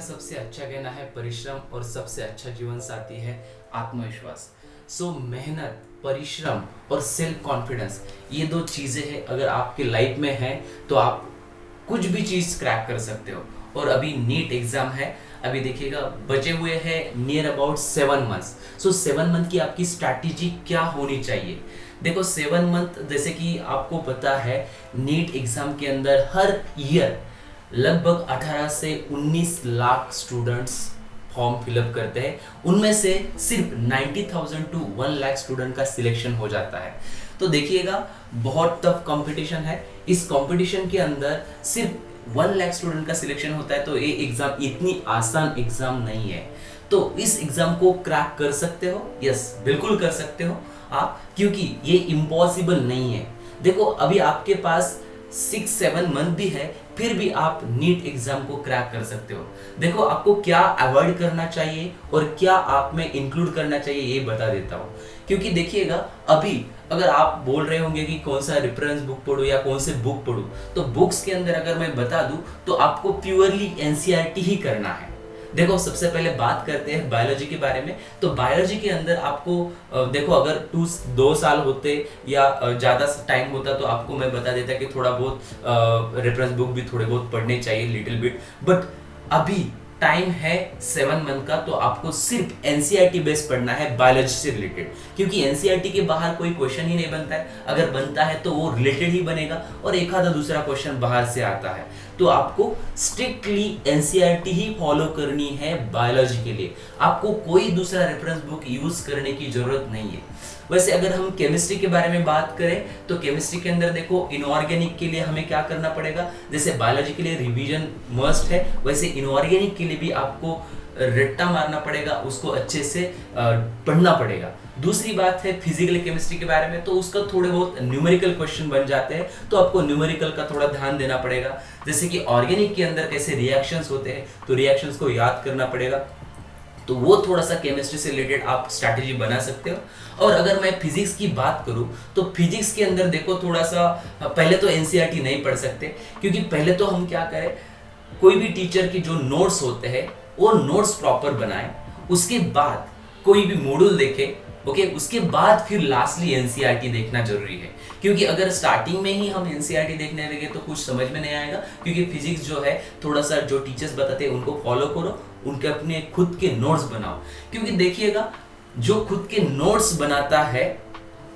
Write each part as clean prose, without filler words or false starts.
सबसे अच्छा कहना है परिश्रम और सबसे अच्छा जीवन साथी है आत्मविश्वास। सो मेहनत, परिश्रम और सेल्फ कॉन्फिडेंस, ये दो चीज़ें हैं अगर आपके लाइफ में है तो आप कुछ भी चीज़ क्रैक कर सकते हो। और अभी नीट एग्जाम है, अभी देखिएगा बचे हुए हैं near about 7 months. So 7 month की आपकी स्ट्रैटेजी क्या होनी चाहिए? देखो 7 मंथ, जैसे कि आपको पता है नीट एग्जाम के अंदर हर ईयर लगभग 18 से 19 लाख स्टूडेंट्स फॉर्म फिलअप करते हैं। उनमें से सिर्फ 90,000 टू 1 लाख स्टूडेंट का सिलेक्शन हो जाता है। तो देखिएगा बहुत टफ कंपटीशन है। इस कंपटीशन के अंदर सिर्फ 1 लाख स्टूडेंट का सिलेक्शन होता है, तो ये एग्जाम इतनी आसान एग्जाम नहीं है। तो इस एग्जाम को क्रैक कर सकते हो? यस, बिल्कुल कर सकते हो आप, क्योंकि ये इम्पॉसिबल नहीं है। देखो अभी आपके पास 6-7 मंथ भी है, फिर भी आप नीट एग्जाम को क्रैक कर सकते हो। देखो आपको क्या अवॉइड करना चाहिए और क्या आप में इंक्लूड करना चाहिए ये बता देता हूँ। क्योंकि देखिएगा अभी अगर आप बोल रहे होंगे कि कौन सा रेफरेंस बुक पढ़ूं या कौन से बुक पढ़ूं, तो बुक्स के अंदर अगर मैं बता दूं तो आपको प्योरली एनसीईआरटी ही करना है। देखो सबसे पहले बात करते हैं बायोलॉजी के बारे में। तो बायोलॉजी के अंदर आपको देखो अगर 2 साल होते या ज़्यादा टाइम होता तो आपको मैं बता देता कि थोड़ा बहुत रेफरेंस बुक भी थोड़े बहुत पढ़ने चाहिए, लिटिल बिट। बट अभी टाइम है 7 मंथ का, तो आपको सिर्फ एनसीईआरटी बेस्ड पढ़ना है बायोलॉजी से रिलेटेड, क्योंकि एनसीईआरटी के बाहर कोई क्वेश्चन ही नहीं बनता है। अगर बनता है तो वो रिलेटेड ही बनेगा और एक आधा दूसरा क्वेश्चन बाहर से आता है। तो आपको स्ट्रिक्टली एनसीईआरटी ही फॉलो करनी है बायोलॉजी के लिए। आपको कोई दूसरा रेफरेंस बुक यूज करने की जरूरत नहीं है। वैसे अगर हम केमिस्ट्री के बारे में बात करें तो केमिस्ट्री के अंदर देखो इनऑर्गेनिक के लिए हमें क्या करना पड़ेगा, जैसे बायोलॉजी के लिए रिवीजन मस्ट है, वैसे इनऑर्गेनिक के लिए भी आपको रट्टा मारना पड़ेगा, उसको अच्छे से पढ़ना पड़ेगा। दूसरी बात है फिजिकल केमिस्ट्री के बारे में, तो उसका थोड़े बहुत न्यूमेरिकल क्वेश्चन बन जाते हैं, तो आपको न्यूमेरिकल का थोड़ा ध्यान देना पड़ेगा। जैसे कि ऑर्गेनिक के अंदर कैसे रिएक्शंस होते हैं, तो रिएक्शंस को याद करना पड़ेगा। तो वो थोड़ा सा केमिस्ट्री से रिलेटेड आप स्ट्रैटेजी बना सकते हो। और अगर मैं फिजिक्स की बात करूं तो फिजिक्स के अंदर देखो थोड़ा सा पहले तो एनसीईआरटी नहीं पढ़ सकते, क्योंकि पहले तो हम क्या करें, कोई भी टीचर की जो नोट्स होते हैं वो नोट्स प्रॉपर बनाएं, उसके बाद कोई भी मॉड्यूल देखें, ओके, उसके बाद फिर लास्टली एनसीईआरटी देखना जरूरी है। क्योंकि अगर स्टार्टिंग में ही हम एनसीईआरटी देखने लगे तो कुछ समझ में नहीं आएगा। क्योंकि फिजिक्स जो है थोड़ा सा जो टीचर्स बताते हैं उनको फॉलो करो, उनके अपने खुद के नोट्स बनाओ। क्योंकि देखिएगा जो खुद के नोट्स बनाता है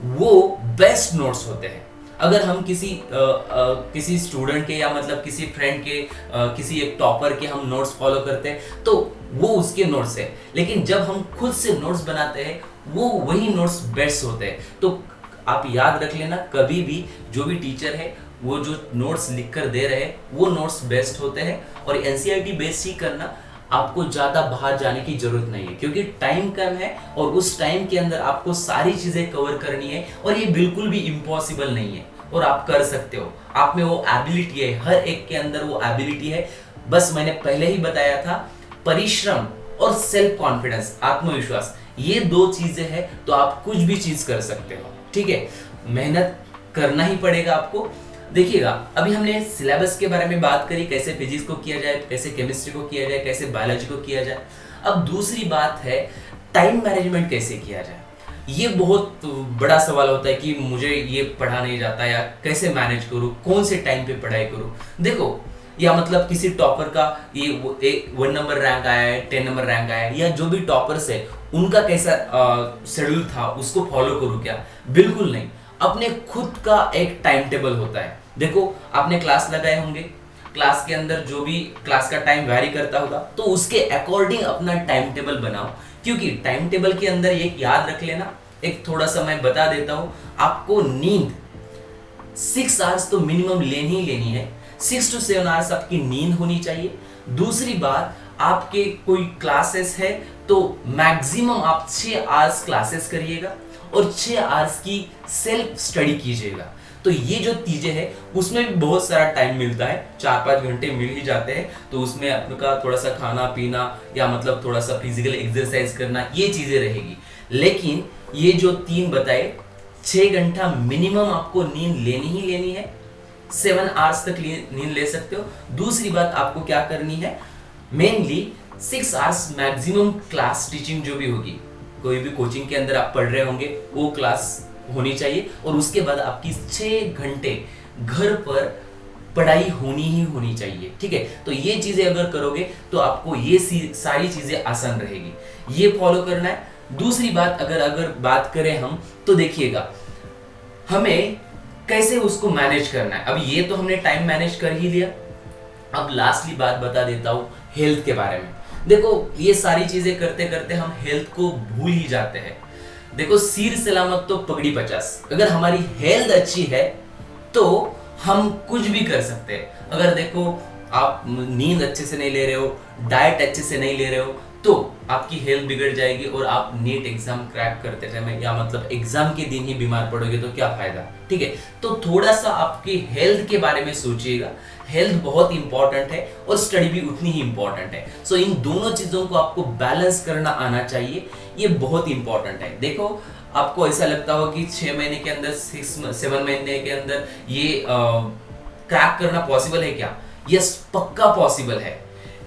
वो बेस्ट नोट्स होते हैं। अगर हम किसी स्टूडेंट के या मतलब किसी फ्रेंड के किसी एक टॉपर के हम नोट्स फॉलो करते हैं तो वो उसके नोट्स है, लेकिन जब हम खुद से नोट्स बनाते हैं वो वही नोट्स बेस्ट होते हैं। तो आप याद रख लेना, कभी भी जो भी टीचर है वो जो नोट्स लिख कर दे रहे हैं वो नोट्स बेस्ट होते हैं। और एनसीईआरटी बेस्ड ही करना, आपको ज़्यादा बाहर जाने की जरूरत नहीं है, क्योंकि टाइम कम है और उस टाइम के अंदर आपको सारी चीज़ें कवर करनी है और ये बिल्कुल भी इम्पॉसिबल नहीं है और आप कर सकते हो। आप में वो एबिलिटी है, हर एक के अंदर वो एबिलिटी है। बस मैंने पहले ही बताया था, परिश्रम और सेल्फ कॉन्फिडेंस, आत्मविश्वास, ये 2 चीज़ें हैं तो आप कुछ भी चीज़ कर सकते हो। ठीक है, मेहनत करना ही पड़ेगा आपको। देखिएगा अभी हमने सिलेबस के बारे में बात करी, कैसे फिजिक्स को किया जाए, कैसे केमिस्ट्री को किया जाए, कैसे बायोलॉजी को किया जाए। अब दूसरी बात है टाइम मैनेजमेंट कैसे किया जाए। ये बहुत बड़ा सवाल होता है कि मुझे ये पढ़ा नहीं जाता या कैसे मैनेज करूँ, कौन से टाइम पे पढ़ाई करूँ। देखो, या मतलब किसी टॉपर का ये 1 नंबर रैंक आया है, 10 नंबर रैंक आया है, या जो भी टॉपर्स है उनका कैसा शेड्यूल था उसको फॉलो करूँ क्या? बिल्कुल नहीं। अपने खुद का एक टाइम टेबल होता है। देखो आपने क्लास लगाए होंगे, क्लास के अंदर जो भी क्लास का टाइम वैरी करता होगा, तो उसके अकॉर्डिंग अपना टाइम टेबल बनाओ। क्योंकि टाइम टेबल के अंदर एक याद रख लेना, एक थोड़ा सा मैं बता देता हूं, आपको नींद 6 आवर्स तो मिनिमम लेनी ही लेनी है। 6 to 7 आवर्स आपकी नींद होनी चाहिए। दूसरी बात, आपके कोई क्लासेस है तो मैक्सिमम आप 6 आवर्स क्लासेस करिएगा और 6 आवर्स की सेल्फ स्टडी कीजिएगा। तो ये जो चीजें हैं उसमें भी बहुत सारा टाइम मिलता है, 4-5 घंटे मिल ही जाते हैं। तो उसमें आपका थोड़ा सा खाना पीना या मतलब थोड़ा सा फिजिकल एक्सरसाइज करना, ये चीजें रहेगी। लेकिन ये जो 3 बताए, 6 घंटा मिनिमम आपको नींद लेनी ही लेनी है, 7 आवर्स तक नींद ले सकते हो। दूसरी बात आपको क्या करनी है, mainly 6 hours maximum class teaching जो भी होगी, कोई भी कोचिंग के अंदर आप पढ़ रहे होंगे वो क्लास होनी चाहिए, और उसके बाद आपकी 6 घंटे घर पर पढ़ाई होनी ही होनी चाहिए। ठीक है, तो ये चीजें अगर करोगे तो आपको ये सारी चीजें आसान रहेगी, ये फॉलो करना है। दूसरी बात, अगर बात करें हम, तो देखिएगा हमें कैसे उसको मैनेज करना है। अब ये तो हमने टाइम मैनेज कर ही लिया, अब लास्टली बात बता देता हूँ हेल्थ के बारे में। देखो ये सारी चीजें करते करते हम हेल्थ को भूल ही जाते हैं। देखो सिर सलामत तो पगड़ी 50, अगर हमारी हेल्थ अच्छी है तो हम कुछ भी कर सकते हैं। अगर देखो आप नींद अच्छे से नहीं ले रहे हो, डाइट अच्छे से नहीं ले रहे हो, तो आपकी हेल्थ बिगड़ जाएगी और आप नीट एग्जाम क्रैक करते समय या मतलब एग्जाम के दिन ही बीमार पड़ोगे तो क्या फायदा। ठीक है, तो थोड़ा सा आपकी हेल्थ के बारे में सोचिएगा। हेल्थ बहुत इंपॉर्टेंट है और स्टडी भी उतनी ही इंपॉर्टेंट है। सो इन दोनों चीजों को आपको बैलेंस करना आना चाहिए, ये बहुत इंपॉर्टेंट है। देखो आपको ऐसा लगता हो कि 6 महीने के अंदर 7 महीने के अंदर ये क्रैक करना पॉसिबल है क्या? यस, पक्का पॉसिबल है,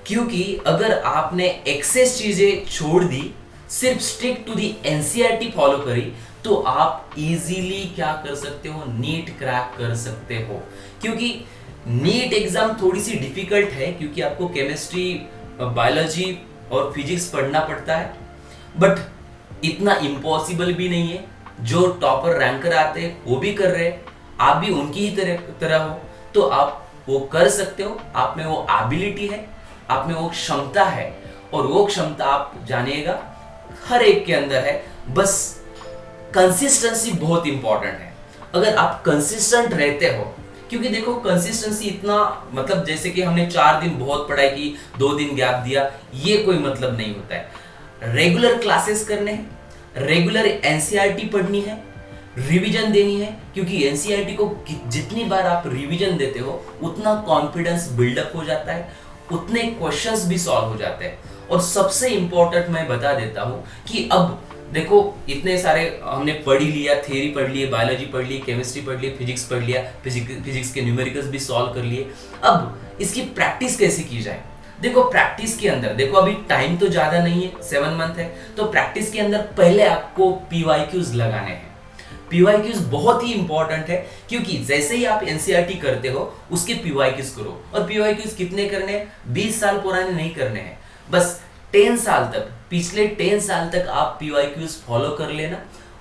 क्योंकि अगर आपने एक्सेस चीजें छोड़ दी, सिर्फ stick to the NCERT follow करी, तो आप इजीली क्या कर सकते हो, नीट क्रैक कर सकते हो। क्योंकि नीट एग्जाम थोड़ी सी डिफिकल्ट है, क्योंकि आपको केमिस्ट्री, बायोलॉजी और फिजिक्स पढ़ना पड़ता है, बट इतना इम्पॉसिबल भी नहीं है। जो टॉपर रैंकर आते हैं वो भी कर रहे हैं, आप भी उनकी ही तरह हो, तो आप वो कर सकते हो। आप में वो एबिलिटी है, आप में वो क्षमता है, और वो क्षमता आप जानिएगा हर एक के अंदर है। बस कंसिस्टेंसी बहुत इंपॉर्टेंट है। अगर आप कंसिस्टेंट रहते हो, क्योंकि देखो कंसिस्टेंसी इतना मतलब जैसे कि हमने 4 दिन बहुत पढ़ाई की, 2 दिन गैप दिया, ये कोई मतलब नहीं होता है। रेगुलर क्लासेस करने हैं, रेगुलर एनसीईआरटी पढ़नी है, रिवीजन देनी है, क्योंकि एनसीईआरटी को जितनी बार आप रिवीजन देते हो उतना कॉन्फिडेंस बिल्डअप हो जाता है, उतने क्वेश्चंस भी सॉल्व हो जाते हैं। और सबसे इंपॉर्टेंट मैं बता देता हूं कि अब देखो इतने सारे हमने पढ़ ही लिया, थ्योरी पढ़ लिए, बायोलॉजी पढ़ ली, केमिस्ट्री पढ़ ली, फिजिक्स पढ़ लिया, फिजिक्स के न्यूमेरिकल्स भी सॉल्व कर लिए। अब इसकी प्रैक्टिस कैसे की जाए? देखो प्रैक्टिस के अंदर, देखो अभी टाइम तो ज्यादा नहीं है, 7 मंथ है, तो प्रैक्टिस के अंदर पहले आपको पीवाईक्यूज लगाने हैं। पीवाईक्यूज बहुत ही इंपॉर्टेंट है, क्योंकि जैसे ही आप एनसीईआरटी करते हो उसके पीवाईक्यूज करो। और पीवाईक्यूज कितने करने हैं? 20 साल पुराने नहीं करने हैं, बस 10 साल तक, पिछले 10 साल तक आप पीवाईक्यूज फॉलो कर लेना।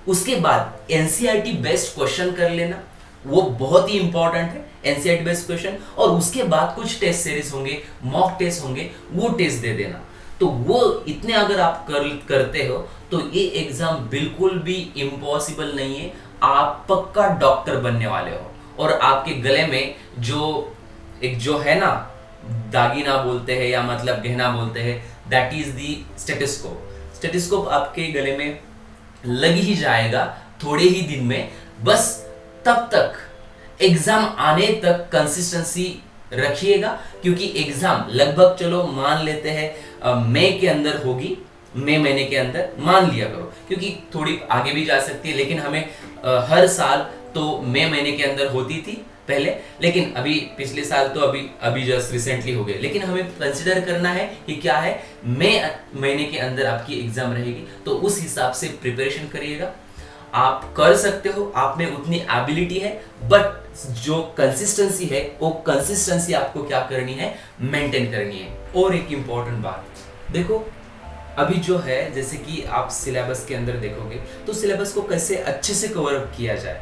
उसके बाद एनसीईआरटी बेस्ड क्वेश्चन कर लेना, वो बहुत ही इंपॉर्टेंट है, एनसीईआरटी बेस्ड क्वेश्चन। और उसके बाद कुछ टेस्ट सीरीज होंगे, मॉक टेस्ट होंगे, वो टेस्ट दे देना। तो वो इतने अगर आप करते हो तो ये एग्जाम बिल्कुल भी इम्पॉसिबल नहीं है। आप पक्का डॉक्टर बनने वाले हो। और आपके गले में जो है ना, दागिना बोलते हैं या मतलब गहना बोलते हैं, that is the stethoscope. Stethoscope आपके गले में लग ही जाएगा थोड़े ही दिन में। बस तब तक एग्जाम आने तक कंसिस्टेंसी रखिएगा, क्योंकि एग्जाम लगभग चलो मान लेते हैं मई के अंदर होगी, मई महीने के अंदर मान लिया करो, क्योंकि थोड़ी आगे भी जा सकती है। लेकिन हमें हर साल तो मई महीने के अंदर होती थी पहले, लेकिन अभी पिछले साल तो अभी जस्ट रिसेंटली हो गए। लेकिन हमें कंसिडर करना है कि क्या है, मई महीने के अंदर आपकी एग्जाम रहेगी, तो उस हिसाब से प्रिपरेशन करिएगा। आप कर सकते हो, आप में उतनी एबिलिटी है, बट जो कंसिस्टेंसी है वो कंसिस्टेंसी आपको क्या करनी है, मेंटेन करनी है। और एक इंपॉर्टेंट बात, देखो अभी जो है जैसे कि आप सिलेबस के अंदर देखोगे तो सिलेबस को कैसे अच्छे से कवर अप किया जाए।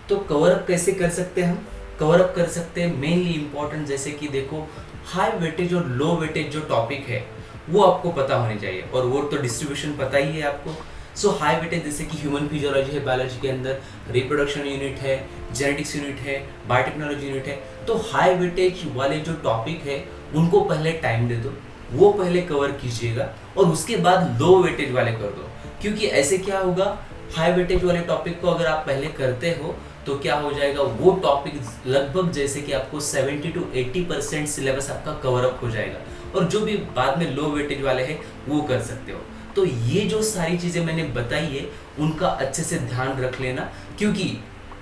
तो कवर अप कैसे कर सकते हैं हम? कवर अप कर सकते हैं मेनली इंपॉर्टेंट, जैसे कि देखो हाई वेटेज और लो वेटेज जो टॉपिक है वो आपको पता होने चाहिए, और वो तो डिस्ट्रीब्यूशन पता ही है आपको। सो हाई वेटेज जैसे कि ह्यूमन फिजियोलॉजी है, बायोलॉजी के अंदर रिप्रोडक्शन यूनिट है, जेनेटिक्स यूनिट है, बायोटेक्नोलॉजी यूनिट है, तो हाई वेटेज वाले जो टॉपिक है उनको पहले टाइम दे दो, वो पहले कवर कीजिएगा, और उसके बाद लो वेटेज वाले कर दो। क्योंकि ऐसे क्या होगा, हाई वेटेज वाले टॉपिक को अगर आप पहले करते हो तो क्या हो जाएगा, वो टॉपिक लगभग जैसे कि आपको 70 to 80% सिलेबस आपका कवर अप हो जाएगा, और जो भी बाद में लो वेटेज वाले हैं वो कर सकते हो। तो ये जो सारी चीज़ें मैंने बताई है उनका अच्छे से ध्यान रख लेना, क्योंकि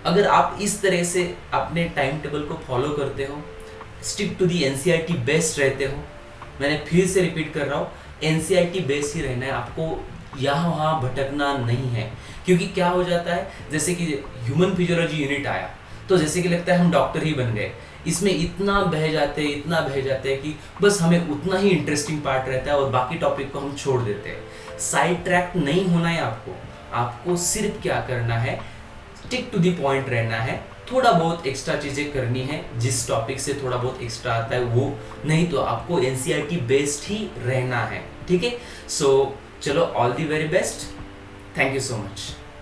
अगर आप इस तरह से अपने टाइम टेबल को फॉलो करते हो, stick to the NCERT best रहते हो, मैंने फिर से रिपीट कर रहा हूँ, एनसीईआरटी बेस ही रहना है आपको, यहाँ वहाँ भटकना नहीं है। क्योंकि क्या हो जाता है, जैसे कि ह्यूमन फिजियोलॉजी यूनिट आया तो जैसे कि लगता है हम डॉक्टर ही बन गए, इसमें इतना बह जाते हैं, इतना बह जाते हैं कि बस हमें उतना ही इंटरेस्टिंग पार्ट रहता है और बाकी टॉपिक को हम छोड़ देते हैं। साइड ट्रैक नहीं होना है आपको, आपको सिर्फ क्या करना है, स्टिक टू द पॉइंट रहना है, थोड़ा बहुत एक्स्ट्रा चीज़ें करनी है, जिस टॉपिक से थोड़ा बहुत एक्स्ट्रा आता है वो, नहीं तो आपको एनसीईआरटी बेस्ड ही रहना है, ठीक है। सो चलो, all the very best, thank you so much.